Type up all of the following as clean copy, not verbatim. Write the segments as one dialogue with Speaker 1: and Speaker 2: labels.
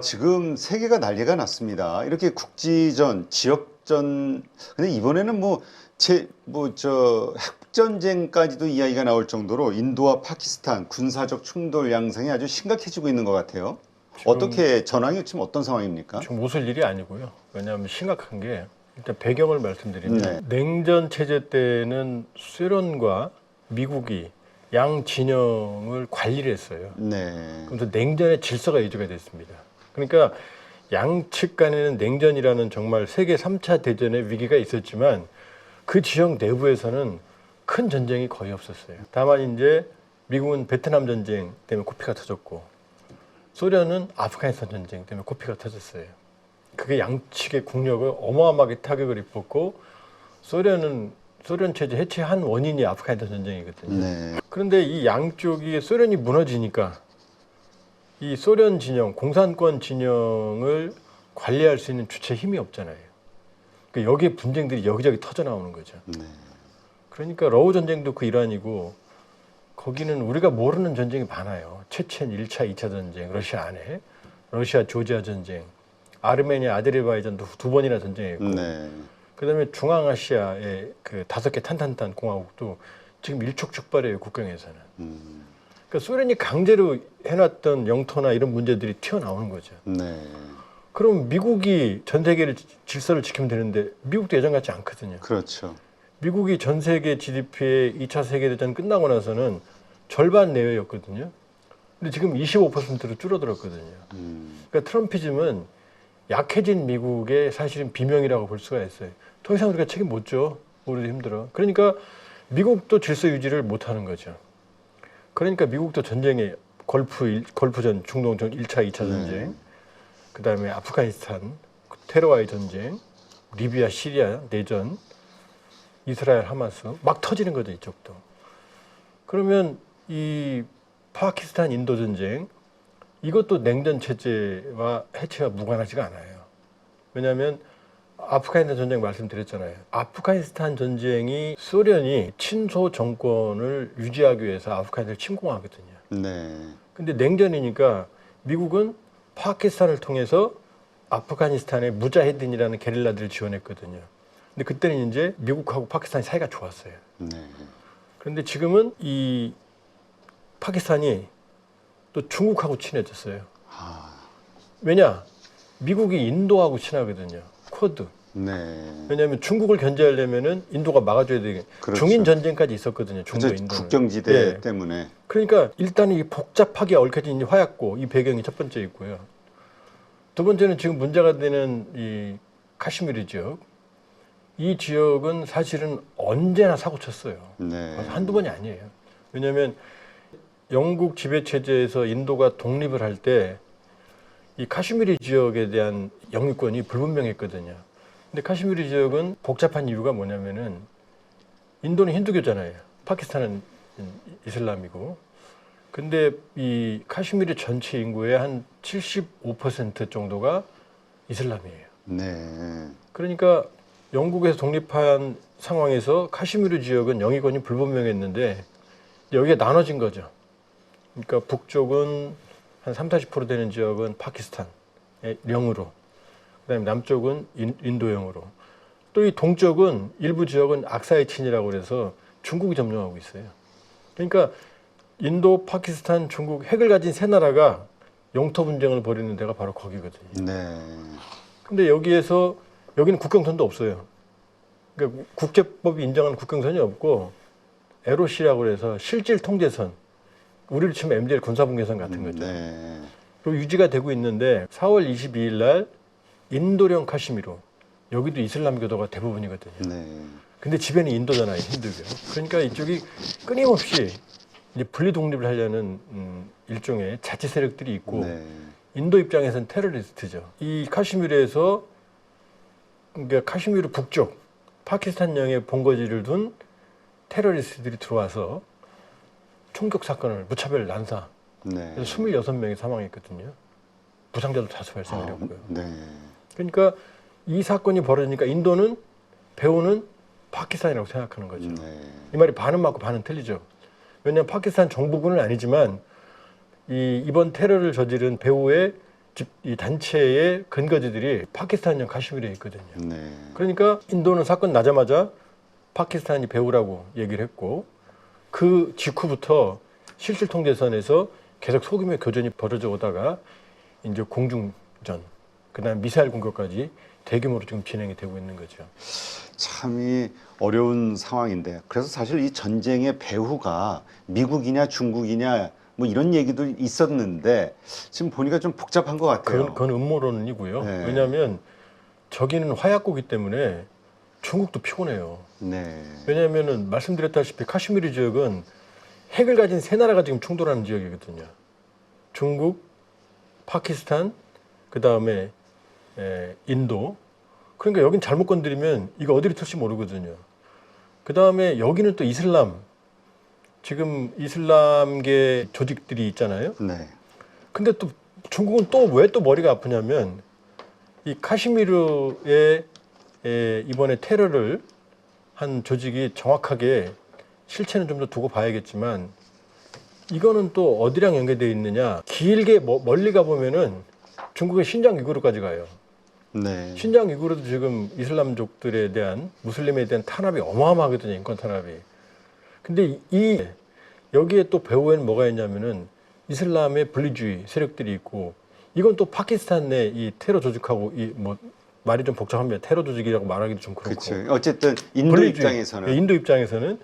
Speaker 1: 지금 세계가 난리가 났습니다. 이렇게 국지전, 지역전, 근데 이번에는 핵전쟁까지도 이야기가 나올 정도로 인도와 파키스탄 군사적 충돌 양상이 아주 심각해지고 있는 것 같아요. 어떻게 전황이 지금 어떤 상황입니까?
Speaker 2: 지금 웃을 일이 아니고요. 왜냐하면 심각한 게 일단 배경을 말씀드리면
Speaker 1: 네.
Speaker 2: 냉전 체제 때는 소련과 미국이 양 진영을 관리를 했어요.
Speaker 1: 네.
Speaker 2: 그래서 냉전의 질서가 유지가 됐습니다. 그러니까 양측 간에는 냉전이라는 정말 세계 3차 대전의 위기가 있었지만 그 지역 내부에서는 큰 전쟁이 거의 없었어요. 다만 이제 미국은 베트남 전쟁 때문에 코피가 터졌고 소련은 아프가니스탄 전쟁 때문에 코피가 터졌어요. 그게 양측의 국력을 어마어마하게 타격을 입었고 소련 체제 해체한 원인이 아프가니스탄 전쟁이거든요.
Speaker 1: 네.
Speaker 2: 그런데 이 양쪽이 소련이 무너지니까 이 소련 진영, 공산권 진영을 관리할 수 있는 주체 힘이 없잖아요. 그러니까 여기에 분쟁들이 여기저기 터져 나오는 거죠.
Speaker 1: 네.
Speaker 2: 그러니까 러우 전쟁도 그 일환이고 거기는 우리가 모르는 전쟁이 많아요. 체첸 1차, 2차 전쟁, 러시아 안에, 러시아 조지아 전쟁, 아르메니아 아제르바이잔도 2번이나 전쟁했고,
Speaker 1: 네.
Speaker 2: 그다음에 중앙아시아의 그 5개 탄탄탄 공화국도 지금 일촉즉발해요, 국경에서는. 그러니까 소련이 강제로 해놨던 영토나 이런 문제들이 튀어나오는 거죠.
Speaker 1: 네.
Speaker 2: 그럼 미국이 전 세계를 질서를 지키면 되는데 미국도 예전 같지 않거든요.
Speaker 1: 그렇죠.
Speaker 2: 미국이 전 세계 GDP의 2차 세계대전 끝나고 나서는 절반 내외였거든요. 근데 지금 25%로 줄어들었거든요. 그러니까 트럼피즘은 약해진 미국의 사실은 비명이라고 볼 수가 있어요. 더 이상 우리가 책임 못 져. 우리도 힘들어. 그러니까 미국도 질서 유지를 못하는 거죠. 그러니까 미국도 전쟁에 걸프전, 중동전 1차, 2차 전쟁, 그다음에 아프가니스탄, 테러와의 전쟁, 리비아, 시리아 내전, 이스라엘 하마스 막 터지는 거죠, 이쪽도. 그러면 이 파키스탄 인도 전쟁 이것도 냉전 체제와 해체와 무관하지가 않아요. 왜냐하면 아프가니스탄 전쟁 말씀드렸잖아요. 아프가니스탄 전쟁이 소련이 친소 정권을 유지하기 위해서 아프가니스탄을 침공하거든요.
Speaker 1: 네.
Speaker 2: 근데 냉전이니까 미국은 파키스탄을 통해서 아프가니스탄의 무자헤딘이라는 게릴라들을 지원했거든요. 근데 그때는 이제 미국하고 파키스탄이 사이가 좋았어요.
Speaker 1: 네.
Speaker 2: 그런데 지금은 이 파키스탄이 또 중국하고 친해졌어요. 왜냐? 미국이 인도하고 친하거든요. 쿼드.
Speaker 1: 네.
Speaker 2: 왜냐하면 중국을 견제하려면은 인도가 막아줘야 되게.
Speaker 1: 그렇죠.
Speaker 2: 중인 전쟁까지 있었거든요. 중도
Speaker 1: 그렇죠.
Speaker 2: 인도는.
Speaker 1: 국경지대
Speaker 2: 예.
Speaker 1: 때문에.
Speaker 2: 그러니까 일단은 이 복잡하게 얽혀진 이 화약고 이 배경이 첫 번째 있고요. 두 번째는 지금 문제가 되는 이 카슈미르 지역. 이 지역은 사실은 언제나 사고 쳤어요.
Speaker 1: 네.
Speaker 2: 한두 번이 아니에요. 왜냐하면 영국 지배 체제에서 인도가 독립을 할 때 이 카슈미르 지역에 대한 영유권이 불분명했거든요. 근데 카슈미르 지역은 복잡한 이유가 뭐냐면은 인도는 힌두교잖아요. 파키스탄은 이슬람이고. 근데 이 카슈미르 전체 인구의 한 75% 정도가 이슬람이에요.
Speaker 1: 네.
Speaker 2: 그러니까 영국에서 독립한 상황에서 카슈미르 지역은 영유권이 불분명했는데 여기에 나눠진 거죠. 그러니까 북쪽은 한 30~40% 되는 지역은 파키스탄의 영으로, 그다음에 남쪽은 인도영으로, 또 이 동쪽은 일부 지역은 악사의 친이라고 그래서 중국이 점령하고 있어요. 그러니까 인도, 파키스탄, 중국 핵을 가진 세 나라가 영토 분쟁을 벌이는 데가 바로 거기거든요.
Speaker 1: 네.
Speaker 2: 근데 여기는 국경선도 없어요. 그러니까 국제법이 인정하는 국경선이 없고 LOC라고 해서 실질 통제선, 우리를 치면 MDL 군사분계선 같은 거죠.
Speaker 1: 네.
Speaker 2: 그리고 유지가 되고 있는데 4월 22일 날 인도령 카슈미르, 여기도 이슬람교도가 대부분이거든요.
Speaker 1: 네.
Speaker 2: 근데 지배는 인도잖아요, 힌두교. 그러니까 이쪽이 끊임없이 이제 분리 독립을 하려는 일종의 자치 세력들이 있고,
Speaker 1: 네.
Speaker 2: 인도 입장에서는 테러리스트죠. 이 카슈미르에서, 그러니까 카슈미르 북쪽 파키스탄령의 본거지를 둔 테러리스트들이 들어와서 총격 사건을, 무차별 난사,
Speaker 1: 네.
Speaker 2: 그래서 26명이 사망했거든요. 부상자도 다수 발생을 했고요.
Speaker 1: 네.
Speaker 2: 그러니까 이 사건이 벌어지니까 인도는 배후는 파키스탄이라고 생각하는 거죠.
Speaker 1: 네.
Speaker 2: 이 말이 반은 맞고 반은 틀리죠. 왜냐하면 파키스탄 정부군은 아니지만 이번 테러를 저지른 배후에 이 단체의 근거지들이 파키스탄이랑 카슈미르에 있거든요.
Speaker 1: 네.
Speaker 2: 그러니까 인도는 사건 나자마자 파키스탄이 배후라고 얘기를 했고 그 직후부터 실질 통제선에서 계속 소규모 교전이 벌어져 오다가 이제 공중전, 그다음 미사일 공격까지 대규모로 지금 진행이 되고 있는 거죠.
Speaker 1: 참이 어려운 상황인데 그래서 사실 이 전쟁의 배후가 미국이냐 중국이냐 뭐 이런 얘기도 있었는데 지금 보니까 좀 복잡한 것 같아요.
Speaker 2: 그건 음모론이고요.
Speaker 1: 네.
Speaker 2: 왜냐하면 저기는 화약고기 때문에 중국도 피곤해요.
Speaker 1: 네.
Speaker 2: 왜냐하면은 말씀드렸다시피 카슈미르 지역은 핵을 가진 세 나라가 지금 충돌하는 지역이거든요. 중국, 파키스탄, 그 다음에 인도. 그러니까 여긴 잘못 건드리면 이거 어디로 튈지 모르거든요. 그 다음에 여기는 또 이슬람, 지금 이슬람계 조직들이 있잖아요.
Speaker 1: 네.
Speaker 2: 근데 또 중국은 또 왜 또 머리가 아프냐면 이 카슈미르에 이번에 테러를 한 조직이 정확하게 실체는 좀 더 두고 봐야겠지만 이거는 또 어디랑 연계되어 있느냐, 길게 멀리 가보면은 중국의 신장 위구르까지 가요.
Speaker 1: 네.
Speaker 2: 신장 위구르도 지금 이슬람족들에 대한, 무슬림에 대한 탄압이 어마어마하거든요. 인권 탄압이. 근데 여기에 또 배후에는 뭐가 있냐면은 이슬람의 분리주의 세력들이 있고, 이건 또 파키스탄 내 이 테러 조직하고 말이 좀 복잡합니다. 테러 조직이라고 말하기도 좀 그렇고.
Speaker 1: 그렇죠. 어쨌든 인도
Speaker 2: 분리주의,
Speaker 1: 입장에서는
Speaker 2: 인도 입장에서는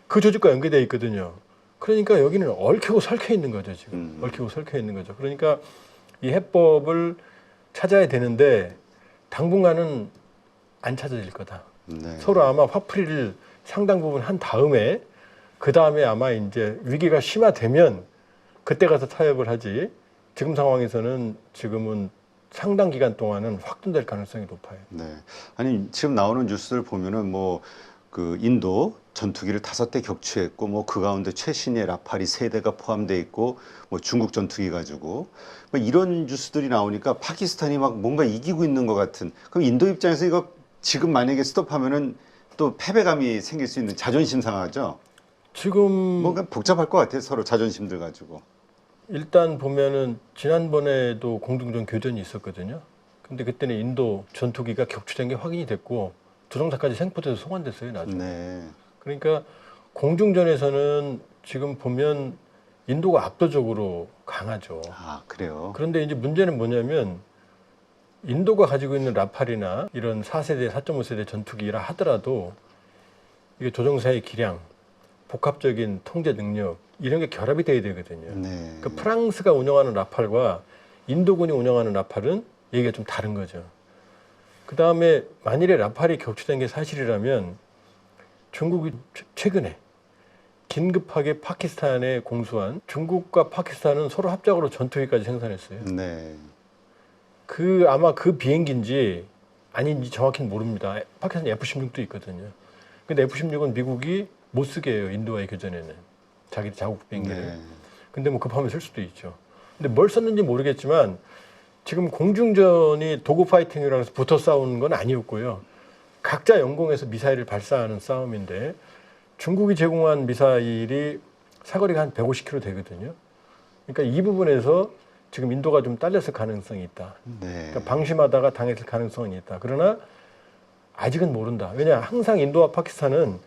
Speaker 2: 그 조직과 연계되어 있거든요. 그러니까 여기는 얽히고 설켜 있는 거죠, 지금. 얽히고 설켜 있는 거죠. 그러니까 이 해법을 찾아야 되는데 당분간은 안 찾아질 거다.
Speaker 1: 네.
Speaker 2: 서로 아마 화풀이를 상당 부분 한 다음에 그 다음에 아마 이제 위기가 심화되면 그때 가서 타협을 하지. 지금 상황에서는 지금은 상당 기간 동안은 확전될 가능성이 높아요.
Speaker 1: 네. 아니 지금 나오는 뉴스를 보면은 뭐 그 인도 전투기를 5대 격추했고 뭐 그 가운데 최신의 라파리 3대가 포함되어 있고 뭐 중국 전투기 가지고 뭐 이런 뉴스들이 나오니까 파키스탄이 막 뭔가 이기고 있는 것 같은. 그럼 인도 입장에서 이거 지금 만약에 스톱하면은 또 패배감이 생길 수 있는 자존심 상하죠.
Speaker 2: 지금
Speaker 1: 뭔가 복잡할 것 같아요. 서로 자존심들 가지고.
Speaker 2: 일단 보면은 지난번에도 공중전 교전이 있었거든요. 근데 그때는 인도 전투기가 격추된 게 확인이 됐고 조종사까지 생포돼서 송환됐어요, 나중에.
Speaker 1: 네.
Speaker 2: 그러니까 공중전에서는 지금 보면 인도가 압도적으로 강하죠.
Speaker 1: 아 그래요.
Speaker 2: 그런데 이제 문제는 뭐냐면 인도가 가지고 있는 라팔이나 이런 4세대, 4.5세대 전투기라 하더라도 이게 조종사의 기량, 복합적인 통제 능력 이런 게 결합이 돼야 되거든요.
Speaker 1: 네.
Speaker 2: 그러니까 프랑스가 운영하는 라팔과 인도군이 운영하는 라팔은 얘기가 좀 다른 거죠. 그 다음에 만일에 라팔이 격추된 게 사실이라면 중국이 최근에 긴급하게 파키스탄에 공수한, 중국과 파키스탄은 서로 합작으로 전투기까지 생산했어요.
Speaker 1: 네.
Speaker 2: 아마 그 비행기인지 아닌지 정확히는 모릅니다. 파키스탄 F-16도 있거든요. 근데 F-16은 미국이 못 쓰게 해요. 인도와의 교전에는. 자기 자국 비행기를.
Speaker 1: 네.
Speaker 2: 근데 뭐 급하면 쓸 수도 있죠. 근데 뭘 썼는지 모르겠지만 지금 공중전이 도구 파이팅이라고 해서 붙어 싸우는 건 아니었고요. 각자 영공에서 미사일을 발사하는 싸움인데 중국이 제공한 미사일이 사거리가 한 150km 되거든요. 그러니까 이 부분에서 지금 인도가 좀 딸렸을 가능성이 있다.
Speaker 1: 네.
Speaker 2: 그러니까 방심하다가 당했을 가능성이 있다. 그러나 아직은 모른다. 왜냐 항상 인도와 파키스탄은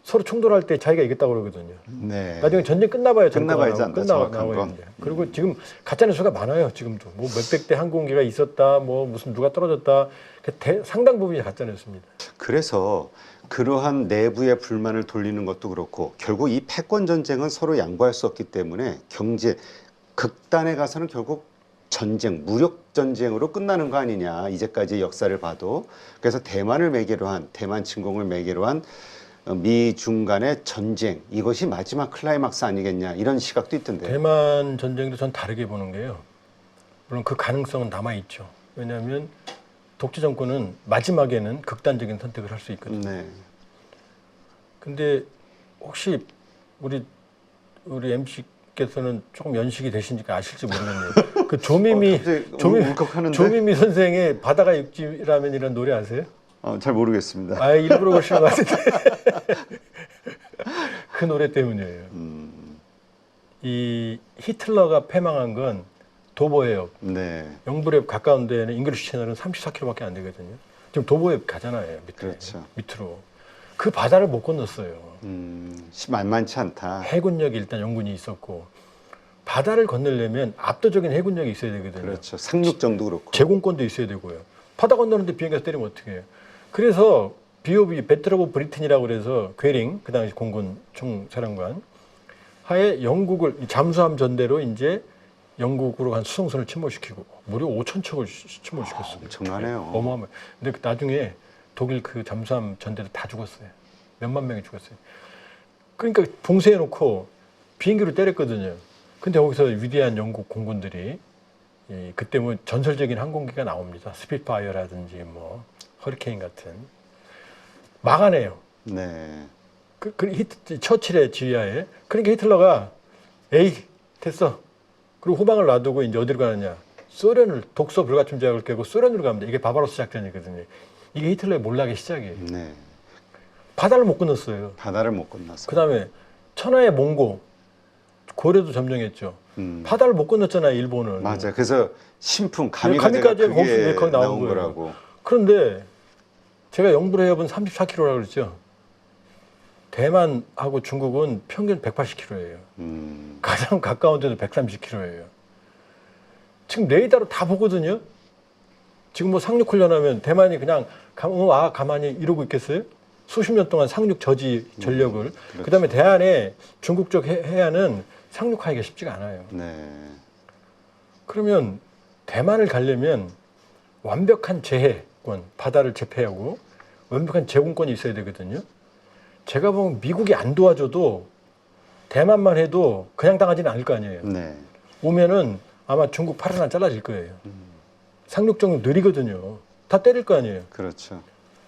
Speaker 2: 서로 충돌할 때 자기가 이겼다고 그러거든요.
Speaker 1: 네.
Speaker 2: 나중에 전쟁 끝나봐야
Speaker 1: 끝나봐야지 않나, 정확한
Speaker 2: 나와요.
Speaker 1: 건.
Speaker 2: 이제. 그리고 지금 가짜뉴스가 많아요. 지금도 뭐 몇백 대 항공기가 있었다, 뭐 무슨 누가 떨어졌다. 상당 부분이 가짜뉴스입니다.
Speaker 1: 그래서 그러한 내부의 불만을 돌리는 것도 그렇고 결국 이 패권 전쟁은 서로 양보할 수 없기 때문에 경제 극단에 가서는 결국 전쟁, 무력 전쟁으로 끝나는 거 아니냐. 이제까지 역사를 봐도. 그래서 대만을 매개로 한, 대만 침공을 매개로 한 미중 간의 전쟁, 이것이 마지막 클라이막스 아니겠냐, 이런 시각도 있던데요.
Speaker 2: 대만 전쟁도 전 다르게 보는 게요. 물론 그 가능성은 남아있죠. 왜냐하면 독재 정권은 마지막에는 극단적인 선택을 할 수 있거든요.
Speaker 1: 네.
Speaker 2: 근데 혹시 우리 MC께서는 조금 연식이 되시니까 아실지 모르겠네요. 그 조미미 선생의 바다가 육지라면이라는 노래 아세요?
Speaker 1: 잘 모르겠습니다.
Speaker 2: 아, 일부러 그러시는 것 같은데. 그 노래 때문이에요. 이 히틀러가 패망한 건 도보해역,
Speaker 1: 네.
Speaker 2: 영불에 가까운 데는 잉글리시 채널은 34km밖에 안 되거든요. 지금 도보해역 가잖아요.
Speaker 1: 그렇죠.
Speaker 2: 밑으로. 그 바다를 못 건넜어요.
Speaker 1: 만만치 않다.
Speaker 2: 해군력이 일단 영군이 있었고 바다를 건너려면 압도적인 해군력이 있어야 되거든요.
Speaker 1: 그렇죠. 상륙정도 그렇고.
Speaker 2: 제공권도 있어야 되고요. 바다 건너는데 비행기에서 때리면 어떻게 해요? 그래서 BOB 배틀 오브 브리튼이라고 그래서 괴링 그 당시 공군 총사령관 하에 영국을 잠수함 전대로 이제 영국으로 간 수송선을 침몰시키고 무려 5,000척을 침몰시켰어요.
Speaker 1: 엄청나네요.
Speaker 2: 어마어마해. 근데 나중에 독일 그 잠수함 전대도 다 죽었어요. 몇만 명이 죽었어요. 그러니까 봉쇄해놓고 비행기로 때렸거든요. 근데 거기서 위대한 영국 공군들이 그때 뭐 전설적인 항공기가 나옵니다. 스피파이어라든지 뭐 허리케인 같은 막아내요.
Speaker 1: 네.
Speaker 2: 처칠의 지휘하에. 그러니까 히틀러가 에이 됐어. 그리고 후방을 놔두고 이제 어디로 가느냐? 소련을 독소 불가침 조약을 깨고 소련으로 갑니다. 이게 바바로스 작전이거든요. 이게 히틀러의 몰락의 시작이에요.
Speaker 1: 네.
Speaker 2: 바다를 못 건넜어요.
Speaker 1: 바다를 못 건넜어요.
Speaker 2: 그다음에 천하의 몽고 고려도 점령했죠. 바다를 못 건넜잖아요, 일본을.
Speaker 1: 맞아. 그래서 신풍
Speaker 2: 가미까지
Speaker 1: 가미가제가
Speaker 2: 거기서
Speaker 1: 그게
Speaker 2: 나온
Speaker 1: 나온
Speaker 2: 거예요.
Speaker 1: 거라고.
Speaker 2: 그런데 제가 영불해협은 34km라고 그랬죠. 대만하고 중국은 평균 180km예요. 가장 가까운 데도 130km예요. 지금 레이더로 다 보거든요. 지금 뭐 상륙 훈련하면 대만이 그냥 가만히 이러고 있겠어요? 수십 년 동안 상륙 저지 전력을.
Speaker 1: 그렇죠.
Speaker 2: 그다음에 대한의 중국 쪽 해안은 상륙하기가 쉽지가 않아요.
Speaker 1: 네.
Speaker 2: 그러면 대만을 가려면 완벽한 제해권, 바다를 제패하고 완벽한 제공권이 있어야 되거든요. 제가 보면 미국이 안 도와줘도 대만만 해도 그냥 당하지는 않을 거 아니에요.
Speaker 1: 네.
Speaker 2: 오면은 아마 중국 팔 하나 잘라질 거예요. 상륙정은 느리거든요. 다 때릴 거 아니에요.
Speaker 1: 그렇죠.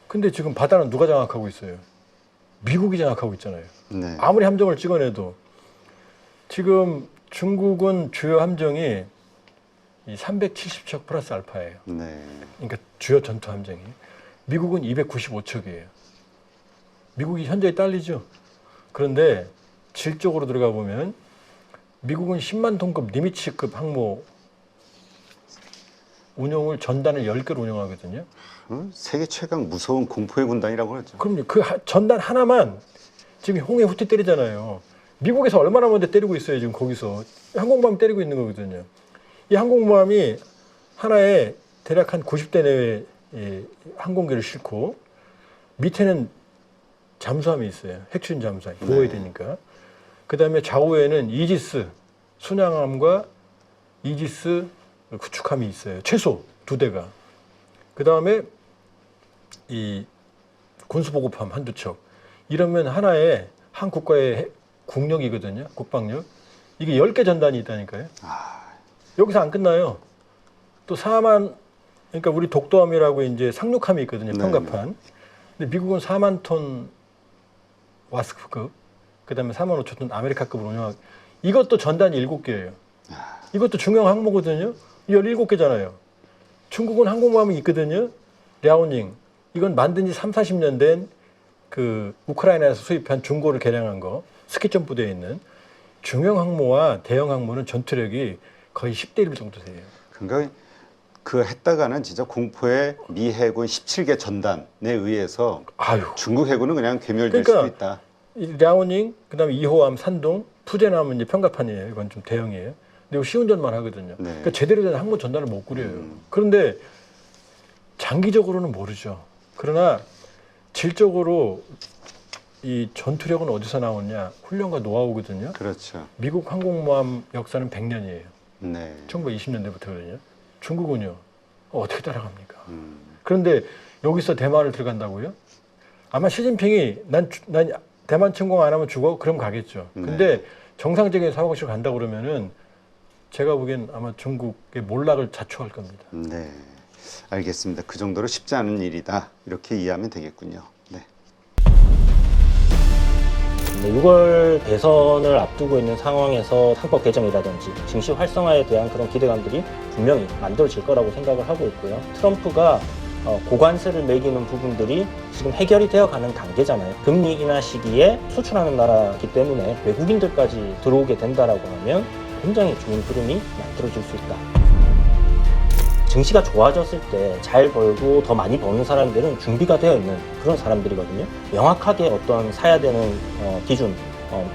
Speaker 2: 근데 지금 바다는 누가 장악하고 있어요? 미국이 장악하고 있잖아요.
Speaker 1: 네.
Speaker 2: 아무리 함정을 찍어내도 지금 중국은 주요 함정이 이 370척 플러스 알파예요.
Speaker 1: 네.
Speaker 2: 그러니까 주요 전투 함정이. 미국은 295척이에요. 미국이 현저히 딸리죠. 그런데 질적으로 들어가 보면 미국은 10만 톤급 니미츠급 항모 운용을 전단을 10개로 운영하거든요.
Speaker 1: 세계 최강 무서운 공포의 군단이라고 그러죠.
Speaker 2: 그럼요. 그 전단 하나만 지금 홍해 후티 때리잖아요. 미국에서 얼마나 먼저 때리고 있어요. 지금 거기서 항공모함 때리고 있는 거거든요. 이 항공모함이 하나에 대략 한 90대 내외 항공기를 싣고 밑에는 잠수함이 있어요. 핵추진 잠수함 보호해야 되니까. 그 다음에 좌우에는 이지스 순양함과 이지스 구축함이 있어요. 최소 2대가. 그 다음에 이 군수보급함 한두 척. 이러면 하나의 한 국가의 국력이거든요. 국방력. 이게 10개 전단이 있다니까요. 여기서 안 끝나요. 또 4만, 그러니까 우리 독도함이라고 이제 상륙함이 있거든요. 평갑판. 근데 미국은 4만 톤 와스크급, 그 다음에 4만 5천 톤 아메리카급을 운영하고, 이것도 전단이 7개예요. 이것도 중형 항모거든요. 17개잖아요. 중국은 항공모함이 있거든요. 랴오닝. 이건 만든 지 3, 40년 된 그 우크라이나에서 수입한 중고를 개량한 거, 스키점 부대에 있는 중형 항모와 대형 항모는 전투력이 거의 10대 1 정도 돼요.
Speaker 1: 그러니까 그 했다가는 진짜 공포의 미 해군 17개 전단에 의해서 중국 해군은 그냥 괴멸될 수도 있다.
Speaker 2: 이 랴오닝, 그다음에 2호함 산동, 푸젠함은 이제 평갑판이에요. 이건 좀 대형이에요. 근데 이거 시운전만 하거든요.
Speaker 1: 네.
Speaker 2: 그러니까 제대로 된 항모 전단을 못 꾸려요. 그런데 장기적으로는 모르죠. 그러나 질적으로 이 전투력은 어디서 나오냐? 훈련과 노하우거든요.
Speaker 1: 그렇죠.
Speaker 2: 미국 항공모함 역사는 100년이에요.
Speaker 1: 네.
Speaker 2: 1920년대부터거든요. 중국은요. 어떻게 따라갑니까? 그런데 여기서 대만을 들어간다고요? 아마 시진핑이 난 대만 침공 안 하면 죽어? 그럼 가겠죠. 근데 정상적인 사고식으로 간다 그러면은 제가 보기엔 아마 중국의 몰락을 자초할 겁니다.
Speaker 1: 네. 알겠습니다. 그 정도로 쉽지 않은 일이다. 이렇게 이해하면 되겠군요. 네.
Speaker 3: 6월 대선을 앞두고 있는 상황에서 상법 개정이라든지 증시 활성화에 대한 그런 기대감들이 분명히 만들어질 거라고 생각을 하고 있고요. 트럼프가 고관세를 매기는 부분들이 지금 해결이 되어가는 단계잖아요. 금리 인하 시기에 수출하는 나라이기 때문에 외국인들까지 들어오게 된다라고 하면 굉장히 좋은 흐름이 만들어질 수 있다. 증시가 좋아졌을 때 잘 벌고 더 많이 버는 사람들은 준비가 되어 있는 그런 사람들이거든요. 명확하게 어떤 사야 되는 기준,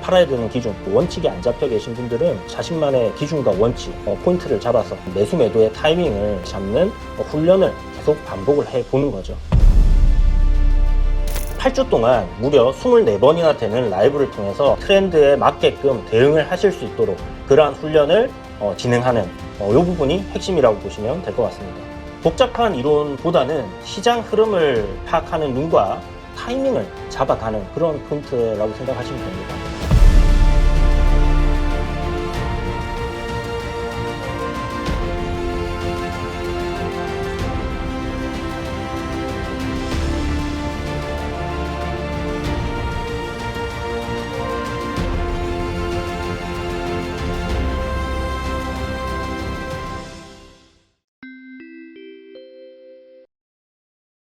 Speaker 3: 팔아야 되는 기준, 원칙이 안 잡혀 계신 분들은 자신만의 기준과 원칙, 포인트를 잡아서 매수 매도의 타이밍을 잡는 훈련을 계속 반복을 해보는 거죠. 8주 동안 무려 24번이나 되는 라이브를 통해서 트렌드에 맞게끔 대응을 하실 수 있도록 그러한 훈련을 진행하는 이 부분이 핵심이라고 보시면 될 것 같습니다. 복잡한 이론보다는 시장 흐름을 파악하는 눈과 타이밍을 잡아가는 그런 포인트라고 생각하시면 됩니다.